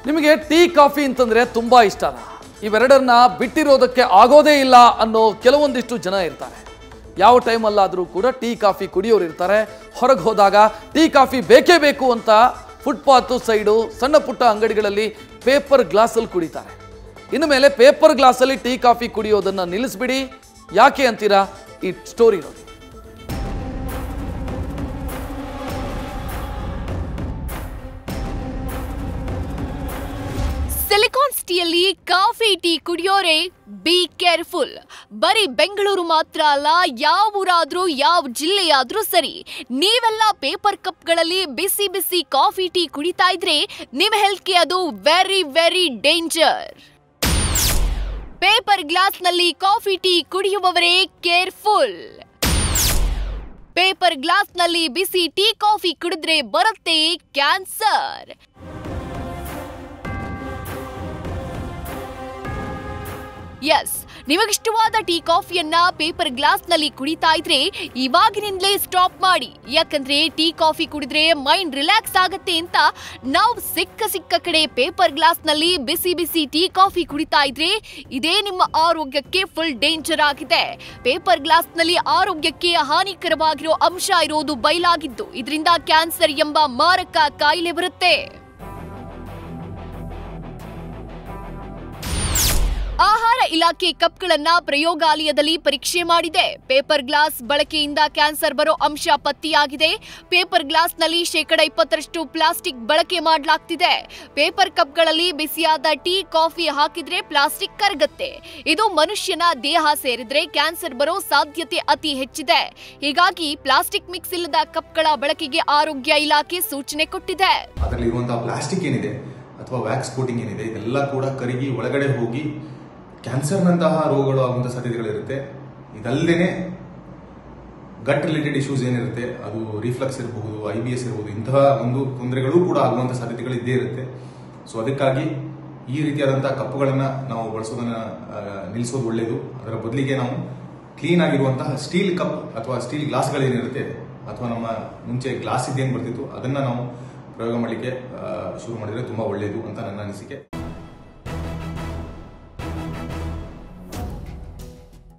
ನಿಮಗೆ tea coffee ಅಂತಂದ್ರೆ ತುಂಬಾ ಇಷ್ಟನಾ? ಇವೆರಡನ್ನ ಬಿಟ್ಟಿರೋದಕ್ಕೆ ಆಗೋದೇ ಇಲ್ಲ ಅನ್ನೋ ಕೆಲವೊಂದಿಷ್ಟು ಜನ ಇರ್ತಾರೆ. ಯಾವ ಟೈಮಲ್ಲಾದರೂ ಕೂಡ ಟೀ ಕಾಫಿ ಕುಡಿಯೋರು ಇರ್ತಾರೆ. ಹೊರಗೆ ಹೋದಾಗ ಟೀ ಕಾಫಿ ಬೇಕೇ ಬೇಕು ಅಂತ ಫುಟ್ಪಾತ್ ಸೈಡು ಸಣ್ಣ ಪುಟ್ಟ ಅಂಗಡಿಗಳಲ್ಲಿ ಪೇಪರ್ ಗ್ಲಾಸಲ್ಲಿ ಕುಡಿತಾರೆ. ಇನ್ನು ಮೇಲೆ ಪೇಪರ್ ಗ್ಲಾಸಲ್ಲಿ ಟೀ ಕಾಫಿ ಕುಡಿಯೋದನ್ನ ನಿಲ್ಲಿಸ್ಬಿಡಿ. ಯಾಕೆ ಅಂತೀರಾ? ಈ ಸ್ಟೋರಿ ನೋಡಿ. ಸಿಲಿಕಾನ್ ಸಿಟಿಯಲ್ಲಿ ಕಾಫಿ ಟೀ ಕುಡಿಯೋರೆ ಬಿ ಕೇರ್ಫುಲ್. ಬರೀ ಬೆಂಗಳೂರು ಮಾತ್ರ ಅಲ್ಲ, ಯಾವ ಊರಾದ್ರೂ ಯಾವ ಜಿಲ್ಲೆಯಾದ್ರೂ ಸರಿ, ನೀವೆಲ್ಲ ಪೇಪರ್ ಕಪ್ಗಳಲ್ಲಿ ಬಿಸಿ ಬಿಸಿ ಕಾಫಿ ಟೀ ಕುಡಿತಾ ಇದ್ರೆ ನಿಮ್ಮ ಹೆಲ್ತ್ಗೆ ಅದು ವೆರಿ ವೆರಿ ಡೇಂಜರ್. ಪೇಪರ್ ಗ್ಲಾಸ್ನಲ್ಲಿ ಕಾಫಿ ಟೀ ಕುಡಿಯುವವರೇ ಕೇರ್ಫುಲ್. ಪೇಪರ್ ಗ್ಲಾಸ್ನಲ್ಲಿ ಬಿಸಿ ಟೀ ಕಾಫಿ ಕುಡಿದ್ರೆ ಬರುತ್ತೆ ಕ್ಯಾನ್ಸರ್. ಎಸ್, ನಿಮಗಿಷ್ಟವಾದ ಟೀ ಕಾಫಿಯನ್ನ ಪೇಪರ್ ಗ್ಲಾಸ್ನಲ್ಲಿ ಕುಡಿತಾ ಇದ್ರೆ ಇವಾಗಿನಿಂದಲೇ ಸ್ಟಾಪ್ ಮಾಡಿ. ಯಾಕಂದ್ರೆ ಟೀ ಕಾಫಿ ಕುಡಿದ್ರೆ ಮೈಂಡ್ ರಿಲ್ಯಾಕ್ಸ್ ಆಗತ್ತೆ ಅಂತ ನಾವು ಸಿಕ್ಕ ಕಡೆ ಪೇಪರ್ ಗ್ಲಾಸ್ನಲ್ಲಿ ಬಿಸಿ ಬಿಸಿ ಟೀ ಕಾಫಿ ಕುಡಿತಾ ಇದ್ರೆ ಇದೇ ನಿಮ್ಮ ಆರೋಗ್ಯಕ್ಕೆ ಫುಲ್ ಡೇಂಜರ್ ಆಗಿದೆ. ಪೇಪರ್ ಗ್ಲಾಸ್ನಲ್ಲಿ ಆರೋಗ್ಯಕ್ಕೆ ಹಾನಿಕರವಾಗಿರೋ ಅಂಶ ಇರೋದು ಬಯಲಾಗಿದ್ದು, ಇದರಿಂದ ಕ್ಯಾನ್ಸರ್ ಎಂಬ ಮಾರಕ ಕಾಯಿಲೆ ಬರುತ್ತೆ. ಆಹಾರ ಇಲಾಖೆ ಕಪ್ಗಳನ್ನ ಪ್ರಯೋಗಾಲಯದಲ್ಲಿ ಪರೀಕ್ಷೆ ಮಾಡಿದೆ. ಪೇಪರ್ ಗ್ಲಾಸ್ ಬಳಕೆಯಿಂದ ಕ್ಯಾನ್ಸರ್ ಬರೋ ಅಂಶ ಪತ್ತೆಯಾಗಿದೆ. ಪೇಪರ್ ಗ್ಲಾಸ್ನಲ್ಲಿ 20% ಪ್ಲಾಸ್ಟಿಕ್ ಬಳಕೆ ಮಾಡಲಾಗ್ತಿದೆ. ಪೇಪರ್ ಕಪ್ಗಳಲ್ಲಿ ಬಿಸಿಯಾದ ಟೀ ಕಾಫಿ ಹಾಕಿದ್ರೆ ಪ್ಲಾಸ್ಟಿಕ್ ಕರಗತ್ತೆ. ಇದು ಮನುಷ್ಯನ ದೇಹ ಸೇರಿದ್ರೆ ಕ್ಯಾನ್ಸರ್ ಬರೋ ಸಾಧ್ಯತೆ ಅತಿ ಹೆಚ್ಚಿದೆ. ಹೀಗಾಗಿ ಪ್ಲಾಸ್ಟಿಕ್ ಮಿಕ್ಸ್ ಇಲ್ಲದ ಕಪ್ಗಳ ಬಳಕೆಗೆ ಆರೋಗ್ಯ ಇಲಾಖೆ ಸೂಚನೆ ಕೊಟ್ಟಿದೆ. ಅದರಲ್ಲಿ ಇರುವಂತಹ ಪ್ಲಾಸ್ಟಿಕ್ ಏನಿದೆ ಅಥವಾ ವ್ಯಾಕ್ಸ್ ಕೋಟಿಂಗ್ ಏನಿದೆ, ಇದೆಲ್ಲ ಕೂಡ ಕರಗಿ ಒಳಗಡೆ ಹೋಗಿ ಕ್ಯಾನ್ಸರ್ನಂತಹ ರೋಗಗಳು ಆಗುವಂಥ ಸಾಧ್ಯತೆಗಳಿರುತ್ತೆ. ಇದಲ್ಲದೆ ಗಟ್ ರಿಲೇಟೆಡ್ ಇಶ್ಯೂಸ್ ಏನಿರುತ್ತೆ, ಅದು ರಿಫ್ಲಕ್ಸ್ ಇರಬಹುದು, IBS ಇರಬಹುದು, ಇಂತಹ ಒಂದು ತೊಂದರೆಗಳು ಕೂಡ ಆಗುವಂಥ ಸಾಧ್ಯತೆಗಳು ಇದ್ದೇ ಇರುತ್ತೆ. ಸೊ ಅದಕ್ಕಾಗಿ ಈ ರೀತಿಯಾದಂತಹ ಕಪ್ಪುಗಳನ್ನು ನಾವು ಬಳಸೋದನ್ನ ನಿಲ್ಲಿಸೋದು ಒಳ್ಳೆಯದು. ಅದರ ಬದಲಿಗೆ ನಾವು ಕ್ಲೀನ್ ಆಗಿರುವಂತಹ ಸ್ಟೀಲ್ ಕಪ್ ಅಥವಾ ಸ್ಟೀಲ್ ಗ್ಲಾಸ್ಗಳೇನಿರುತ್ತೆ, ಅಥವಾ ನಮ್ಮ ಮುಂಚೆ ಗ್ಲಾಸ್ ಇದೇನು ಬರ್ತಿತ್ತು ಅದನ್ನ ನಾವು ಪ್ರಯೋಗ ಮಾಡಲಿಕ್ಕೆ ಶುರು ಮಾಡಿದ್ರೆ ತುಂಬಾ ಒಳ್ಳೆಯದು ಅಂತ ನನ್ನ ಅನಿಸಿಕೆ.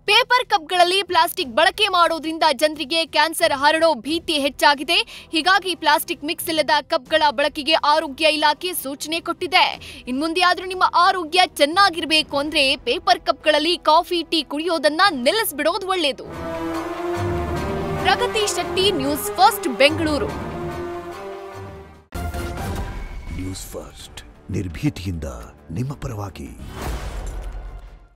ಪೇಪರ್ ಕಪ್ಗಳಲ್ಲಿ ಪ್ಲಾಸ್ಟಿಕ್ ಬಳಕೆ ಮಾಡೋದ್ರಿಂದ ಜನರಿಗೆ ಕ್ಯಾನ್ಸರ್ ಹರಡೋ ಭೀತಿ ಹೆಚ್ಚಾಗಿದೆ. ಹೀಗಾಗಿ ಪ್ಲಾಸ್ಟಿಕ್ ಮಿಕ್ಸ್ ಇಲ್ಲದ ಕಪ್ಗಳ ಬಳಕೆಗೆ ಆರೋಗ್ಯ ಇಲಾಖೆ ಸೂಚನೆ ಕೊಟ್ಟಿದೆ. ಇನ್ಮುಂದೆ ಆದ್ರೂ ನಿಮ್ಮ ಆರೋಗ್ಯ ಚೆನ್ನಾಗಿರ್ಬೇಕು ಅಂದ್ರೆ ಪೇಪರ್ ಕಪ್ಗಳಲ್ಲಿ ಕಾಫಿ ಟೀ ಕುಡಿಯೋದನ್ನ ನಿಲ್ಲಿಸ್ಬಿಡೋದು ಒಳ್ಳೆಯದು. Pragathi Shetty, news first, Bengaluru. News first ನಿರ್ಭೀತಿಯಿಂದ ನಿಮ್ಮ ಪರವಾಗಿ.